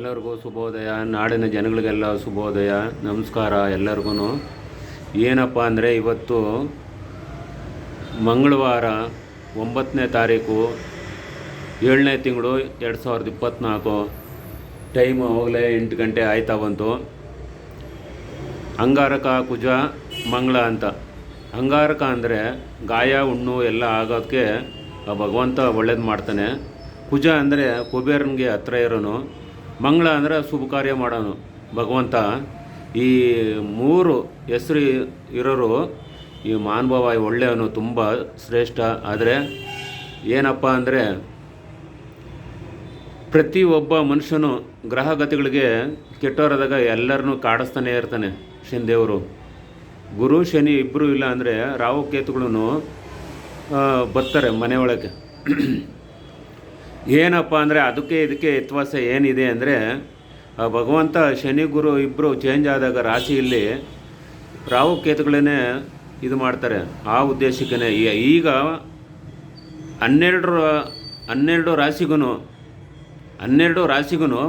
ಎಲ್ಲರಿಗೂ ಶುಭೋದಯ. ನಾಡಿನ ಜನಗಳಿಗೆಲ್ಲ ಶುಭೋದಯ, ನಮಸ್ಕಾರ ಎಲ್ಲರಿಗೂ. ಏನಪ್ಪ ಅಂದರೆ ಇವತ್ತು ಮಂಗಳವಾರ 9ನೇ ತಾರೀಕು 7ನೇ ತಿಂಗಳು 2024. ಟೈಮು ಹೋಗಲೇ 8 ಗಂಟೆ ಆಯ್ತಾ ಬಂತು. ಅಂಗಾರಕ ಕುಜ ಮಂಗಳ ಅಂತ. ಅಂಗಾರಕ ಅಂದರೆ ಗಾಯ ಹುಣ್ಣು ಎಲ್ಲ ಆಗೋದಕ್ಕೆ ಭಗವಂತ ಒಳ್ಳೇದು ಮಾಡ್ತಾನೆ. ಕುಜ ಅಂದರೆ ಕುಬೇರನಿಗೆ ಹತ್ರ ಇರೋನು. ಮಂಗಳ ಅಂದರೆ ಶುಭ ಕಾರ್ಯ ಮಾಡೋನು ಭಗವಂತ. ಈ ಮೂರು ಹೆಸರು ಇರೋರು ಈ ಮಹಾನುಭಾವ ಒಳ್ಳೆಯವನು, ತುಂಬ ಶ್ರೇಷ್ಠ. ಆದರೆ ಏನಪ್ಪ ಅಂದರೆ ಪ್ರತಿಯೊಬ್ಬ ಮನುಷ್ಯನು ಗ್ರಹಗತಿಗಳಿಗೆ ಕೆಟ್ಟವರಾದಾಗ ಎಲ್ಲರನ್ನೂ ಕಾಡಿಸ್ತಾನೆ ಇರ್ತಾನೆ ಶನಿ ದೇವರು. ಗುರು ಶನಿ ಇಬ್ಬರು ಇಲ್ಲ ಅಂದರೆ ರಾಹು ಕೇತುಗಳು ಬರ್ತಾರೆ ಮನೆ ಒಳಗೆ. ಏನಪ್ಪ ಅಂದರೆ ಅದಕ್ಕೆ ಇದಕ್ಕೆ ವ್ಯತ್ಯಾಸ ಏನಿದೆ ಅಂದರೆ ಭಗವಂತ ಶನಿ ಗುರು ಇಬ್ಬರು ಚೇಂಜ್ ಆದಾಗ ರಾಶಿಯಲ್ಲಿ ರಾಹು ಕೇತುಗಳನ್ನೇ ಇದು ಮಾಡ್ತಾರೆ. ಆ ಉದ್ದೇಶಕ್ಕೇ ಈಗ 12 ರಾಶಿಗೂ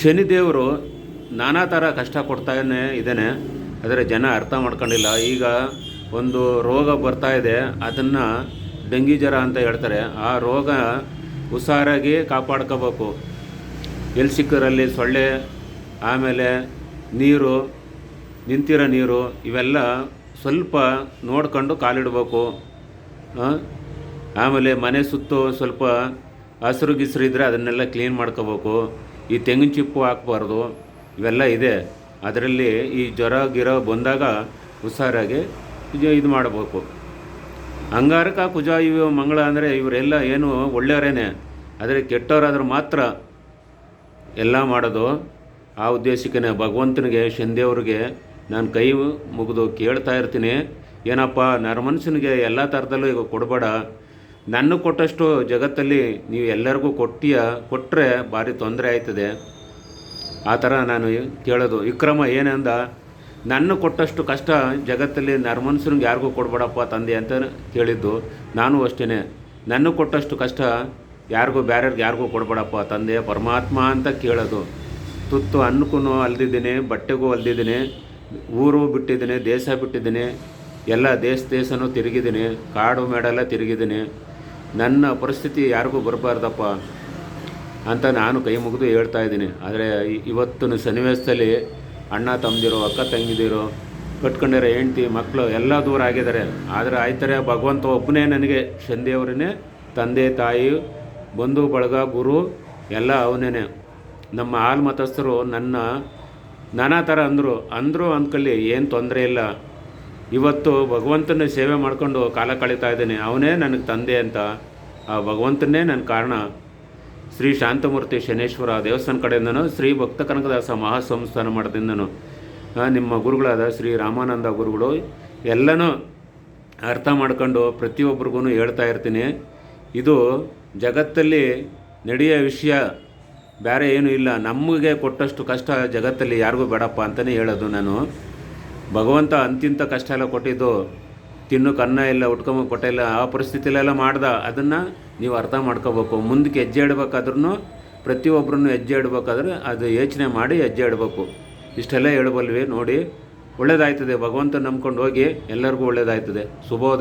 ಶನಿದೇವರು ನಾನಾ ಥರ ಕಷ್ಟ ಕೊಡ್ತಾನೆ ಇದ್ದಾನೆ. ಆದರೆ ಜನ ಅರ್ಥ ಮಾಡ್ಕೊಂಡಿಲ್ಲ. ಈಗ ಒಂದು ರೋಗ ಬರ್ತಾ ಇದೆ, ಅದನ್ನು ಡೆಂಗಿ ಜ್ವರ ಅಂತ ಹೇಳ್ತಾರೆ. ಆ ರೋಗ ಹುಷಾರಾಗಿ ಕಾಪಾಡ್ಕೋಬೇಕು. ಎಲ್ಲಿ ಸಿಕ್ಕರಲ್ಲಿ ಸೊಳ್ಳೆ, ಆಮೇಲೆ ನೀರು, ನಿಂತಿರೋ ನೀರು, ಇವೆಲ್ಲ ಸ್ವಲ್ಪ ನೋಡ್ಕೊಂಡು ಕಾಲಿಡಬೇಕು. ಆಮೇಲೆ ಮನೆ ಸುತ್ತು ಸ್ವಲ್ಪ ಹಸಿರು ಗಿಸ್ರು ಇದ್ದರೆ ಅದನ್ನೆಲ್ಲ ಕ್ಲೀನ್ ಮಾಡ್ಕೋಬೇಕು. ಈ ತೆಂಗಿನ ಚಿಪ್ಪು ಹಾಕ್ಬಾರ್ದು. ಇವೆಲ್ಲ ಇದೆ. ಅದರಲ್ಲಿ ಈ ಜ್ವರ ಗಿರ ಬಂದಾಗ ಹುಷಾರಾಗಿ ಇದು ಮಾಡಬೇಕು. ಅಂಗಾರಕ ಕುಜ ಇವು ಮಂಗಳ ಅಂದರೆ ಇವರೆಲ್ಲ ಏನು ಒಳ್ಳೆಯವರೇನೆ, ಆದರೆ ಕೆಟ್ಟವರಾದ್ರೆ ಮಾತ್ರ ಎಲ್ಲ ಮಾಡೋದು. ಆ ಉದ್ದೇಶಕ್ಕೇ ಭಗವಂತನಿಗೆ ಶನಿದೇವ್ರಿಗೆ ನಾನು ಕೈ ಮುಗಿದು ಕೇಳ್ತಾ ಇರ್ತೀನಿ, ಏನಪ್ಪ ನರಮನುಷ್ಯನಿಗೆ ಎಲ್ಲ ಥರದಲ್ಲೂ ಈಗ ಕೊಡಬೇಡ. ನನ್ನ ಕೊಟ್ಟಷ್ಟು ಜಗತ್ತಲ್ಲಿ ನೀವು ಎಲ್ಲರಿಗೂ ಕೊಟ್ಟರೆ ಭಾರಿ ತೊಂದರೆ ಆಯ್ತದೆ. ಆ ಥರ ನಾನು ಕೇಳೋದು. ವಿಕ್ರಮ ಏನಂದ, ನನ್ನ ಕೊಟ್ಟಷ್ಟು ಕಷ್ಟ ಜಗತ್ತಲ್ಲಿ ನರಮನುಷ್ಯನಿಗೆ ಯಾರಿಗೂ ಕೊಡಬೇಡಪ್ಪ ತಂದೆ ಅಂತ ಕೇಳಿದ್ದು. ನಾನು ಅಷ್ಟೇ, ನನ್ನ ಕೊಟ್ಟಷ್ಟು ಕಷ್ಟ ಬೇರೆಯವ್ರಿಗೆ ಯಾರಿಗೂ ಕೊಡಬೇಡಪ್ಪ ತಂದೆ ಪರಮಾತ್ಮ ಅಂತ ಕೇಳೋದು. ತುತ್ತು ಅನ್ನಕ್ಕೂ ಅಲ್ದಿದ್ದೀನಿ, ಬಟ್ಟೆಗೂ ಅಲ್ದಿದ್ದೀನಿ, ಊರು ಬಿಟ್ಟಿದ್ದೀನಿ, ದೇಶ ಬಿಟ್ಟಿದ್ದೀನಿ, ಎಲ್ಲ ದೇಶನೂ ತಿರುಗಿದ್ದೀನಿ, ಕಾಡು ಮೇಡೆಲ್ಲ ತಿರುಗಿದ್ದೀನಿ. ನನ್ನ ಪರಿಸ್ಥಿತಿ ಯಾರಿಗೂ ಬರಬಾರ್ದಪ್ಪ ಅಂತ ನಾನು ಕೈ ಮುಗಿದು ಹೇಳ್ತಾ ಇದ್ದೀನಿ. ಆದರೆ ಇವತ್ತಿನ ಸನ್ನಿವೇಶದಲ್ಲಿ ಅಣ್ಣ ತಮ್ಮದಿರೋ, ಅಕ್ಕ ತಂಗಿದಿರೋ, ಕಟ್ಕೊಂಡಿರೋ ಹೆಂಡ್ತಿ ಮಕ್ಕಳು ಎಲ್ಲ ದೂರ ಆಗಿದ್ದಾರೆ. ಆದರೆ ಆಯ್ತಾರೆ ಭಗವಂತ ಒಬ್ಬನೇ ನನಗೆ ಶನಿದೇವರನ್ನೇ ತಂದೆ ತಾಯಿ ಬಂಧು ಬಳಗ ಗುರು ಎಲ್ಲ ಅವನೇ. ನಮ್ಮ ಹಾಲು ಮತಸ್ಥರು ನನ್ನ ನಾನಾ ಥರ ಅಂದರು ಅಂದ್ಕೊಳ್ಳಿ, ಏನು ತೊಂದರೆ ಇಲ್ಲ. ಇವತ್ತು ಭಗವಂತನ ಸೇವೆ ಮಾಡ್ಕೊಂಡು ಕಾಲ ಕಳೀತಾ ಇದ್ದೀನಿ. ಅವನೇ ನನಗೆ ತಂದೆ ಅಂತ. ಆ ಭಗವಂತನೇ ನನ್ನ ಕಾರಣ. ಶ್ರೀ ಶಾಂತಮೂರ್ತಿ ಶನೇಶ್ವರ ದೇವಸ್ಥಾನ ಕಡೆಯಿಂದನೂ, ಶ್ರೀ ಭಕ್ತ ಕನಕದಾಸ ಮಹಾಸಂಸ್ಥಾನ ಮಠದಿಂದನೂ, ನಿಮ್ಮ ಗುರುಗಳಾದ ಶ್ರೀ ರಾಮಾನಂದ ಗುರುಗಳು ಎಲ್ಲನೂ ಅರ್ಥ ಮಾಡ್ಕೊಂಡು ಪ್ರತಿಯೊಬ್ಬರಿಗೂ ಹೇಳ್ತಾ ಇರ್ತೀನಿ. ಇದು ಜಗತ್ತಲ್ಲಿ ನಡೆಯೋ ವಿಷಯ, ಬೇರೆ ಏನೂ ಇಲ್ಲ. ನಮಗೆ ಕೊಟ್ಟಷ್ಟು ಕಷ್ಟ ಜಗತ್ತಲ್ಲಿ ಯಾರಿಗೂ ಬೇಡಪ್ಪ ಅಂತಲೇ ಹೇಳೋದು ನಾನು. ಭಗವಂತ ಅಂತಿಂಥ ಕಷ್ಟ ಎಲ್ಲ ಕೊಟ್ಟಿದ್ದು, ತಿನ್ನೋಕೆ ಅನ್ನ ಇಲ್ಲ, ಉಟ್ಕೊಂಬ ಕೊಟ್ಟಿಲ್ಲ, ಆ ಪರಿಸ್ಥಿತಿಲೆಲ್ಲ ಮಾಡ್ದ. ಅದನ್ನು ನೀವು ಅರ್ಥ ಮಾಡ್ಕೋಬೇಕು. ಮುಂದಕ್ಕೆ ಹೆಜ್ಜೆ ಇಡಬೇಕಾದ್ರೂ ಪ್ರತಿಯೊಬ್ಬರನ್ನು ಹೆಜ್ಜೆ ಇಡಬೇಕಾದ್ರೆ ಅದು ಯೋಚನೆ ಮಾಡಿ ಹೆಜ್ಜೆ ಇಡಬೇಕು. ಇಷ್ಟೆಲ್ಲ ಹೇಳಬಲ್ವಿ ನೋಡಿ. ಒಳ್ಳೇದಾಯ್ತದೆ. ಭಗವಂತ ನಂಬ್ಕೊಂಡು ಹೋಗಿ, ಎಲ್ಲರಿಗೂ ಒಳ್ಳೇದಾಯ್ತದೆ. ಶುಭೋದಯ.